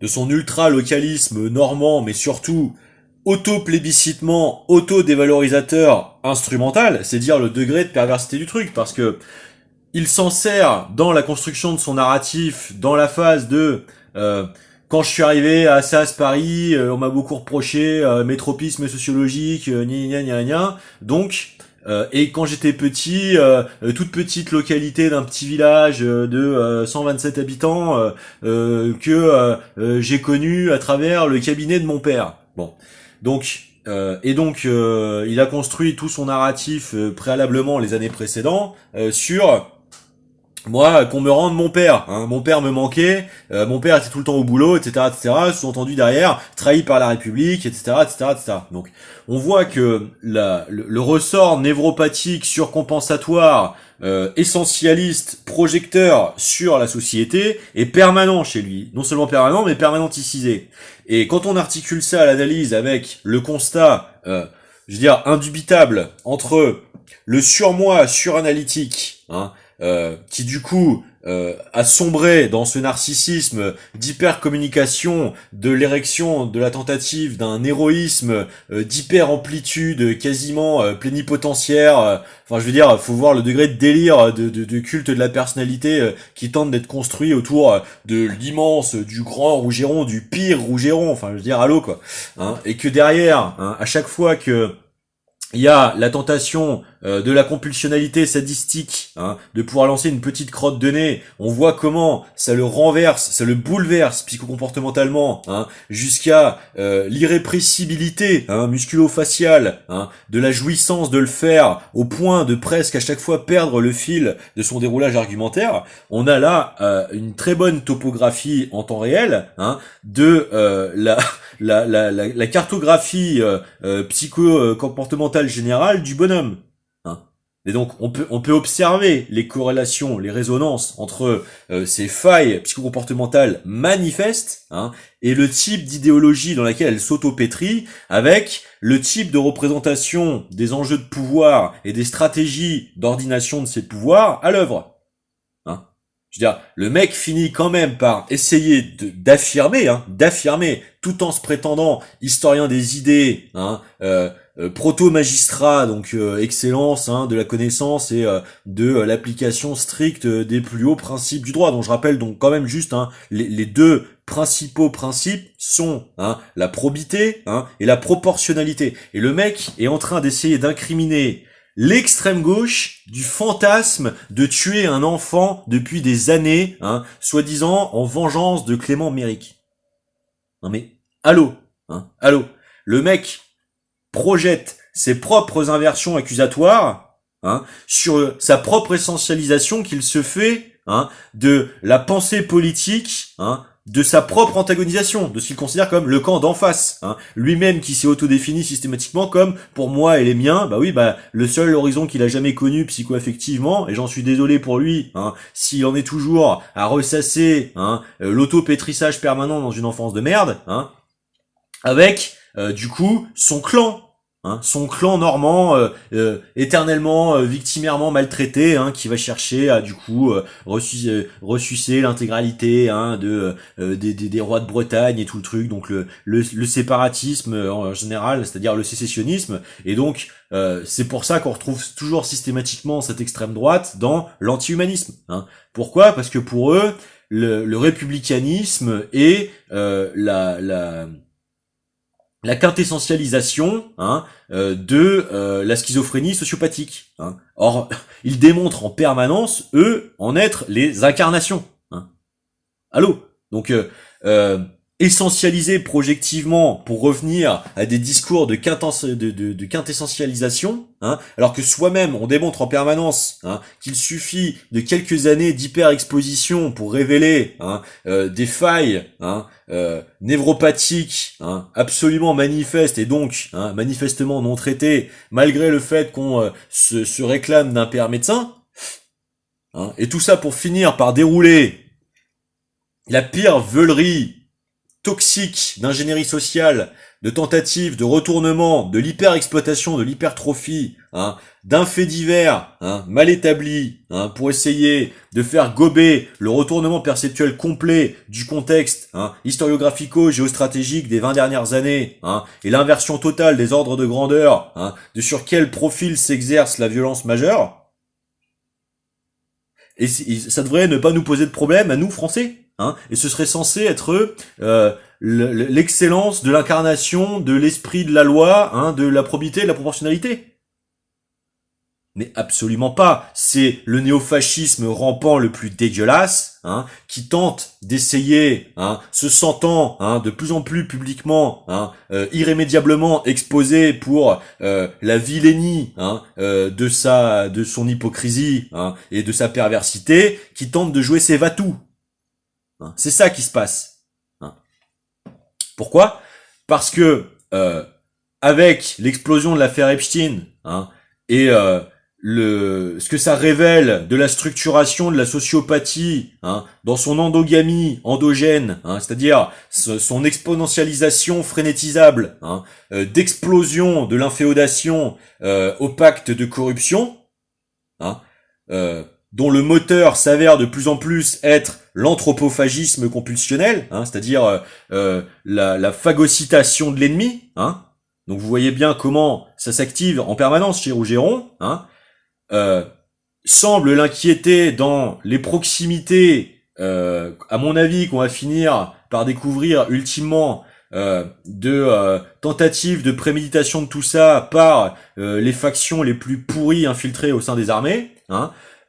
de son ultra-localisme normand, mais surtout auto-plébiscitement, auto-dévalorisateur instrumental, c'est dire le degré de perversité du truc, parce que il s'en sert dans la construction de son narratif, dans la phase de quand je suis arrivé à Assas Paris, on m'a beaucoup reproché mes tropismes sociologiques, gna gna gna gna. Donc et quand j'étais petit, toute petite localité d'un petit village de 127 habitants que j'ai connu à travers le cabinet de mon père. Bon, donc il a construit tout son narratif préalablement les années précédentes sur moi, qu'on me rende mon père. Hein. Mon père me manquait, mon père était tout le temps au boulot, etc., etc. Sous-entendu derrière, trahi par la République, etc., etc., etc. Donc, on voit que le ressort névropathique, surcompensatoire, essentialiste, projecteur sur la société est permanent chez lui. Non seulement permanent, mais permanenticisé. Et quand on articule ça à l'analyse avec le constat, je veux dire, indubitable entre le surmoi suranalytique, hein, qui du coup a sombré dans ce narcissisme d'hypercommunication, de l'érection, de la tentative d'un héroïsme d'hyper-amplitude quasiment plénipotentiaire. Enfin, je veux dire, faut voir le degré de délire, de culte de la personnalité qui tente d'être construit autour de l'immense, du grand Rougeron, du pire Rougeron. Enfin, je veux dire, allô quoi. Hein, et que derrière, hein, à chaque fois que il y a la tentation de la compulsionnalité sadistique, hein, de pouvoir lancer une petite crotte de nez. On voit comment ça le renverse, ça le bouleverse psychocomportementalement, hein, jusqu'à l'irrépressibilité musculo-faciale, hein, de la jouissance de le faire, au point de presque à chaque fois perdre le fil de son déroulage argumentaire. On a là une très bonne topographie en temps réel, hein, de la cartographie psycho-comportementale générale du bonhomme. Hein. Et donc on peut observer les corrélations, les résonances entre ces failles psychocomportementales manifestes, hein, et le type d'idéologie dans laquelle elle s'autopétrit, avec le type de représentation des enjeux de pouvoir et des stratégies d'ordination de ces pouvoirs à l'œuvre. Hein. Je veux dire, le mec finit quand même par essayer d'affirmer, tout en se prétendant historien des idées, hein, proto-magistrat, donc excellence, hein, de la connaissance et de l'application stricte des plus hauts principes du droit, dont je rappelle donc quand même juste, hein, les deux principaux principes sont, hein, la probité, hein, et la proportionnalité. Et le mec est en train d'essayer d'incriminer l'extrême gauche du fantasme de tuer un enfant depuis des années, hein, soi-disant en vengeance de Clément Méric. Non mais, allô, hein, allô. Le mec projette ses propres inversions accusatoires, hein, sur sa propre essentialisation qu'il se fait, hein, de la pensée politique, hein, de sa propre antagonisation, de ce qu'il considère comme le camp d'en face, hein. Lui-même qui s'est autodéfini systématiquement comme pour moi et les miens, bah oui, bah le seul horizon qu'il a jamais connu psycho-affectivement, et j'en suis désolé pour lui, hein, s'il en est toujours à ressasser, hein, l'auto-pétrissage permanent dans une enfance de merde, hein, avec du coup son clan. Hein, son clan normand éternellement victimairement maltraité, hein, qui va chercher à du coup ressucer l'intégralité, hein, des rois de Bretagne et tout le truc, donc le séparatisme en général, c'est-à-dire le sécessionnisme. Et donc c'est pour ça qu'on retrouve toujours systématiquement cette extrême droite dans l'anti-humanisme, hein. Pourquoi? Parce que pour eux le républicanisme est la quintessentialisation, hein, de la schizophrénie sociopathique. Hein. Or, ils démontrent en permanence, eux, en être les incarnations. Hein. Allô. Donc, essentialiser projectivement pour revenir à des discours de quintessentialisation, hein, alors que soi-même on démontre en permanence, hein, qu'il suffit de quelques années d'hyper-exposition pour révéler, hein, des failles, hein, névropathiques, hein, absolument manifestes et donc, hein, manifestement non traitées, malgré le fait qu'on se réclame d'un père médecin, hein, et tout ça pour finir par dérouler la pire veulerie toxique d'ingénierie sociale, de tentatives de retournement, de l'hyper-exploitation, de l'hypertrophie, d'un fait divers mal établi, pour essayer de faire gober le retournement perceptuel complet du contexte historiographico-géostratégique des 20 dernières années, et l'inversion totale des ordres de grandeur, de sur quel profil s'exerce la violence majeure. Et ça devrait ne pas nous poser de problème à nous, Français. Et ce serait censé être l'excellence de l'incarnation de l'esprit de la loi, de la probité, de la proportionnalité. Mais absolument pas. C'est le néofascisme rampant le plus dégueulasse, qui tente d'essayer, se sentant de plus en plus publiquement, irrémédiablement exposé pour la vilainie de son hypocrisie et de sa perversité, qui tente de jouer ses va-tout. C'est ça qui se passe. Pourquoi ? Parce que avec l'explosion de l'affaire Epstein et ce que ça révèle de la structuration de la sociopathie dans son endogamie endogène, c'est-à-dire son exponentialisation frénétisable, d'explosion de l'inféodation au pacte de corruption, dont le moteur s'avère de plus en plus être l'anthropophagisme compulsionnel, c'est-à-dire la phagocytation de l'ennemi. Donc vous voyez bien comment ça s'active en permanence chez Rougeron. Semble l'inquiéter dans les proximités, à mon avis, qu'on va finir par découvrir ultimement de tentatives de préméditation de tout ça par les factions les plus pourries infiltrées au sein des armées.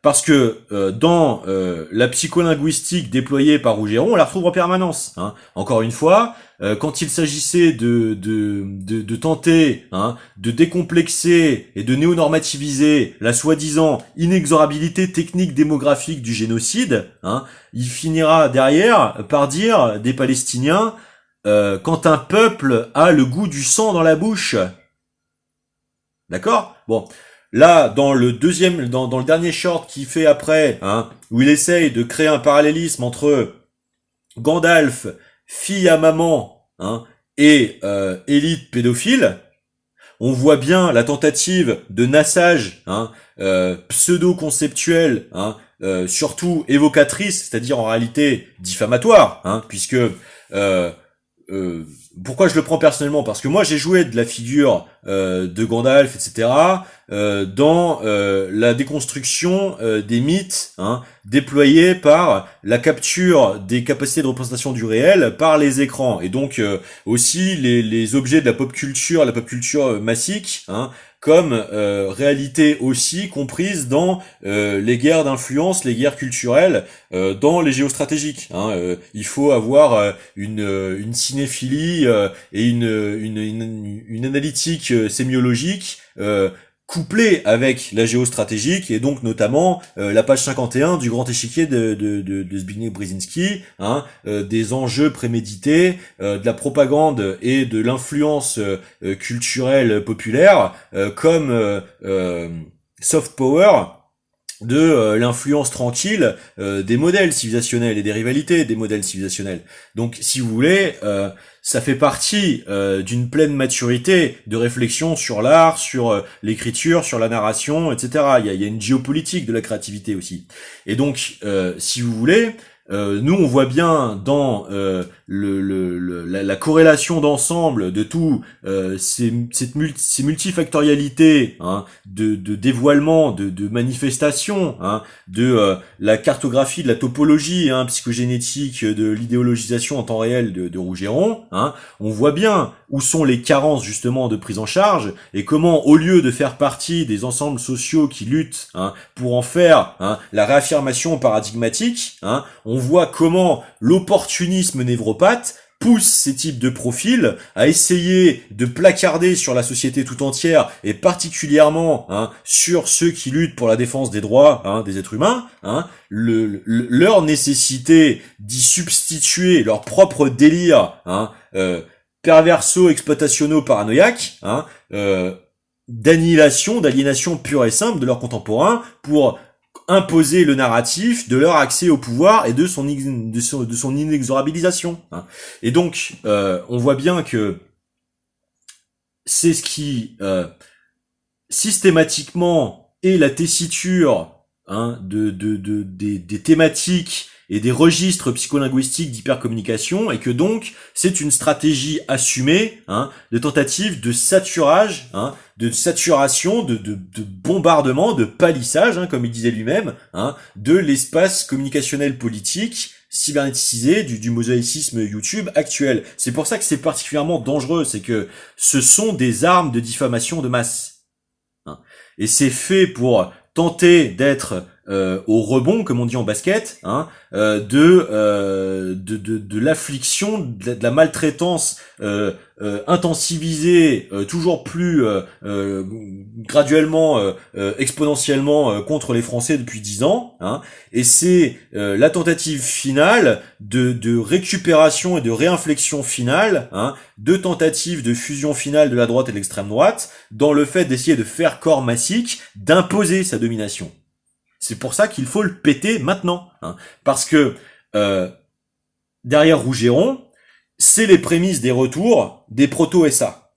Parce que dans la psycholinguistique déployée par Rougeron, on la retrouve en permanence. Encore une fois, quand il s'agissait de tenter de décomplexer et de néonormativiser la soi-disant inexorabilité technique démographique du génocide, il finira derrière par dire des Palestiniens quand un peuple a le goût du sang dans la bouche. D'accord ? Bon. Là, dans le dernier short qu'il fait après, où il essaye de créer un parallélisme entre Gandalf, fille à maman, et élite pédophile, on voit bien la tentative de nassage, pseudo-conceptuelle, surtout évocatrice, c'est-à-dire en réalité diffamatoire, puisque pourquoi je le prends personnellement ? Parce que moi j'ai joué de la figure de Gandalf, etc. Dans la déconstruction des mythes déployés par la capture des capacités de représentation du réel par les écrans, et donc aussi les objets de la pop culture massique, comme réalité aussi comprise dans les guerres d'influence, les guerres culturelles, dans les géostratégiques. Il faut avoir une cinéphilie et une analytique sémiologique couplée avec la géostratégique, et donc notamment la page 51 du grand échiquier de Zbigniew Brzezinski, des enjeux prémédités, de la propagande et de l'influence culturelle populaire comme soft power de l'influence tranquille des modèles civilisationnels et des rivalités des modèles civilisationnels. Donc si vous voulez, ça fait partie d'une pleine maturité de réflexion sur l'art, sur l'écriture, sur la narration, etc. Il y a une géopolitique de la créativité aussi. Et donc, si vous voulez, nous on voit bien dans la corrélation d'ensemble de tout ces multifactorialités de dévoilement, de manifestation, de la cartographie de la topologie psychogénétique de l'idéologisation en temps réel de Rougeron. On voit bien où sont les carences justement de prise en charge, et comment, au lieu de faire partie des ensembles sociaux qui luttent pour en faire la réaffirmation paradigmatique, on voit comment l'opportunisme névropathe pousse ces types de profils à essayer de placarder sur la société tout entière, et particulièrement sur ceux qui luttent pour la défense des droits des êtres humains, leur nécessité d'y substituer leur propre délire perverso-exploitationno-paranoïaque, d'annihilation, d'aliénation pure et simple de leurs contemporains, pour imposer le narratif de leur accès au pouvoir et de son inexorabilisation. Hein. Et donc, on voit bien que c'est ce qui systématiquement est la tessiture des thématiques et des registres psycholinguistiques d'hypercommunication, et que donc c'est une stratégie assumée de tentative de saturage, de saturation, de bombardement, de palissage, comme il disait lui-même, de l'espace communicationnel politique cybernétisé du mosaïcisme YouTube actuel. C'est pour ça que c'est particulièrement dangereux, c'est que ce sont des armes de diffamation de masse. Et c'est fait pour tenter d'être au rebond, comme on dit en basket, de l'affliction, de la maltraitance intensivisée, toujours plus graduellement, exponentiellement contre les Français depuis 10 ans. Et c'est la tentative finale de récupération et de réinflexion finale, de tentative de fusion finale de la droite et de l'extrême droite, dans le fait d'essayer de faire corps massique, d'imposer sa domination. C'est pour ça qu'il faut le péter maintenant, parce que derrière Rougeron, c'est les prémices des retours des proto-SA.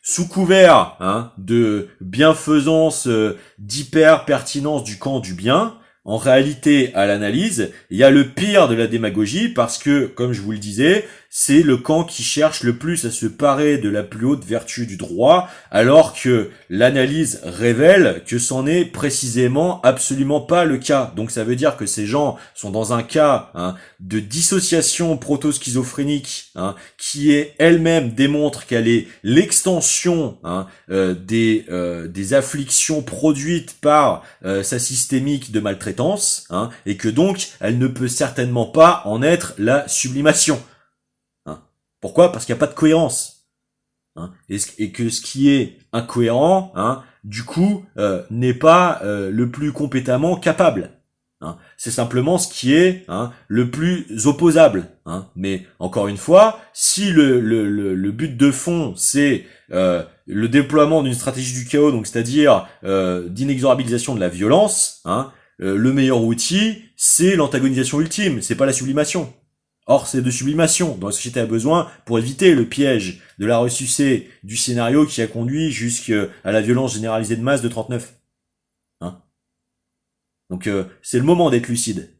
Sous couvert de bienfaisance, d'hyper-pertinence du camp du bien, en réalité, à l'analyse, il y a le pire de la démagogie, parce que, comme je vous le disais, c'est le camp qui cherche le plus à se parer de la plus haute vertu du droit, alors que l'analyse révèle que c'en est précisément absolument pas le cas. Donc ça veut dire que ces gens sont dans un cas de dissociation proto-schizophrénique, qui est elle-même démontre qu'elle est l'extension des afflictions produites par sa systémique de maltraitance, et que donc elle ne peut certainement pas en être la sublimation. Pourquoi ? Parce qu'il n'y a pas de cohérence. Et que ce qui est incohérent, du coup, n'est pas le plus compétemment capable. C'est simplement ce qui est le plus opposable. Mais encore une fois, si le but de fond, c'est le déploiement d'une stratégie du chaos, donc c'est-à-dire d'inexorabilisation de la violence, le meilleur outil, c'est l'antagonisation ultime, c'est pas la sublimation. Or, c'est de sublimation dont la société a besoin pour éviter le piège de la ressucée du scénario qui a conduit jusqu'à la violence généralisée de masse de 39. Donc, c'est le moment d'être lucide.